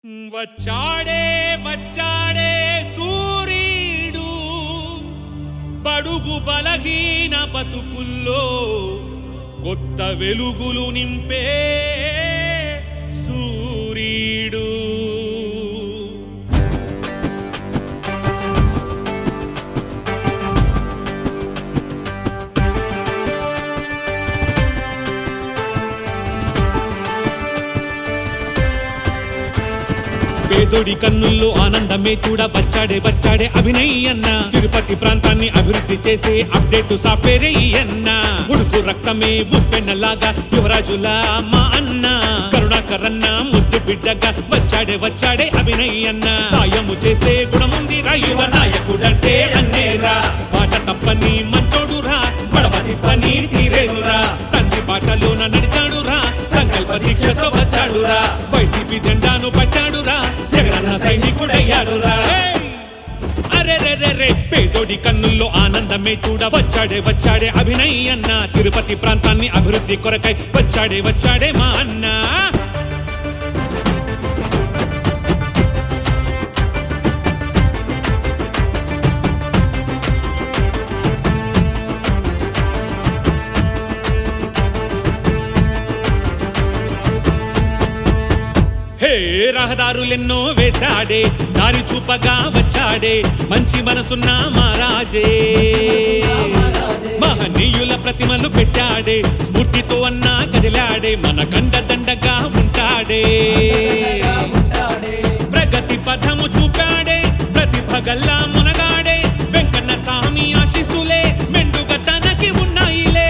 వచ్చాడే వచ్చాడే సూరీడు బడుగు బలహీన బతుకుల్లో కొత్త వెలుగులు నింపే సూరీడు. పేదోడి కన్నుల్లో ఆనందమే చూడ వచ్చాడే వచ్చాడే అభినయ్ అన్న. తిరుపతి ప్రాంతాన్ని అభివృద్ధి చేసే అప్డేట్ సాఫ్ట్వేర్ అన్న. ఉడుకు రక్తమే ఉప్పెన్నలాగా యువరాజులా మా అన్న. కరుణాకరన్న ముద్దు బిడ్డగా వచ్చాడే వచ్చాడే అభినయ్ అన్న. సాయము చేసే గుణముంది రా యువ నాయకుడంటే అన్నేరా. మాట తప్పని మంచోడురా, పడవది పని తీరేనురా. తండ్రి బాటలోన నడిచాడురా, సంకల్ప దీక్షతో వచ్చాడురా. వైసీపీ జెండాను పట్టాడురా, జగనన్న సైనికుడయ్యాడురా. అరే రే రే రే పేదోడి కన్నుల్లో ఆనందమే చూడ వచ్చాడే వచ్చాడే అభినయ్ అన్న. తిరుపతి ప్రాంతాన్ని అభివృద్ధి కొరకై వచ్చాడే వచ్చాడే మా అన్న. రహదారులెన్నో వేశాడే, దారి చూపగా వచ్చాడే మంచి మనసున్న మహారాజే. మహనీయుల ప్రతిమలు పెట్టాడే, స్ఫూర్తితో అన్నా కదిలాడే, మన కండదండగా ఉంటాడే. ప్రగతి పథము చూపాడే, ప్రతిభగల్లా మునగాడే. వెంకన్న స్వామి ఆశీస్సులే మెండుగా తనకి ఉన్నాయిలే.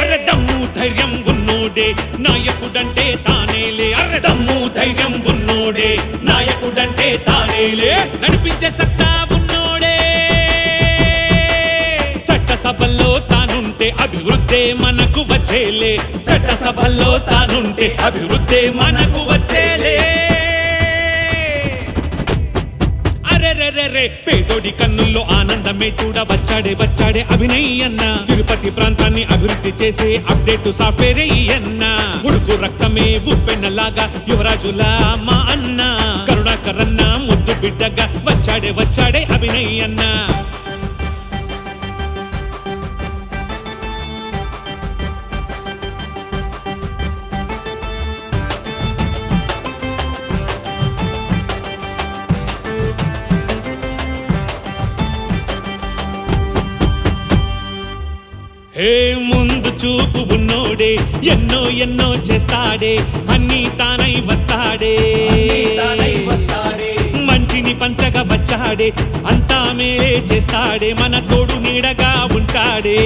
అరదమ్ము ధైర్యం ఉన్నోడే నాయకుడంటే తానేలే. అరదమ్ము ధైర్యం ఉన్నోడే నాయకుడంటే తానేలే. నడిపించే సత్తా ఉన్నోడే. చట్టసభల్లో తానుంటే అభివృద్ధే మనకు వచ్చేలే. చట్టసభల్లో తానుంటే అభివృద్ధే మనకు వచ్చేలే. పేదోడి కన్నుల్లో ఆనందమే చూడ వచ్చాడే వచ్చాడే అభినయ్ అన్న. తిరుపతి ప్రాంతాన్ని అభివృద్ధి చేసే అప్డేట్ సాఫ్ట్వేర్ అన్న. ఉడుకు రక్తమే ఉప్పెన్నలాగా యువరాజులా మా అన్న. కరుణాకరన్న ముద్దు బిడ్డగా వచ్చాడే వచ్చాడే అభినయ్ అన్న. ముందు చూపు ఉన్నోడే ఎన్నో ఎన్నో చేస్తాడే. అన్నీ తానై వస్తాడే, మంచిని పంచగా వచ్చాడే. అంతా మేలే చేస్తాడే, మన తోడు నీడగా ఉంటాడే.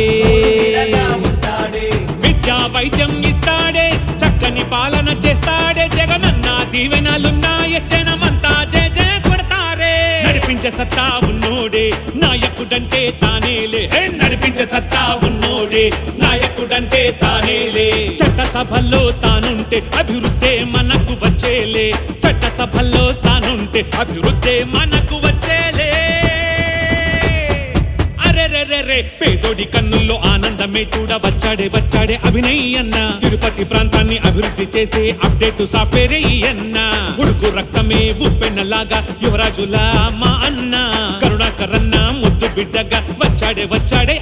విద్యా వైద్యం ఇస్తాడే, చక్కని పాలన చేస్తాడే. జగనన్న దీవెనలున్నాయ, జనమంతా జయ జయ కొడతారే. నడిపించే సత్తా ఉన్నోడే నాయకుడంటే తానేలే. నడిపించే సత్తా ఉన్నోడే నాయకుడంటే తానేలే. చట్టసభల్లో తానుంటే అభివృద్ధే మనకు వచ్చేలే. చట్టసభల్లో తానుంటే అభివృద్ధే మనకు వచ్చేలే. అరే పేదోడి కన్నుల్లో ఆనందమే చూడ వచ్చాడే వచ్చాడే అభినయ్ అన్న. తిరుపతి ప్రాంతాన్ని అభివృద్ధి చేసే అప్డేట్ సాఫ్ట్వేర్ అన్న. ఉడుకు రక్తమే ఉప్పెన్నలాగా యువరాజులా మా అన్న. కరుణాకరన్న ముద్దు బిడ్డగా వచ్చాడే వచ్చాడే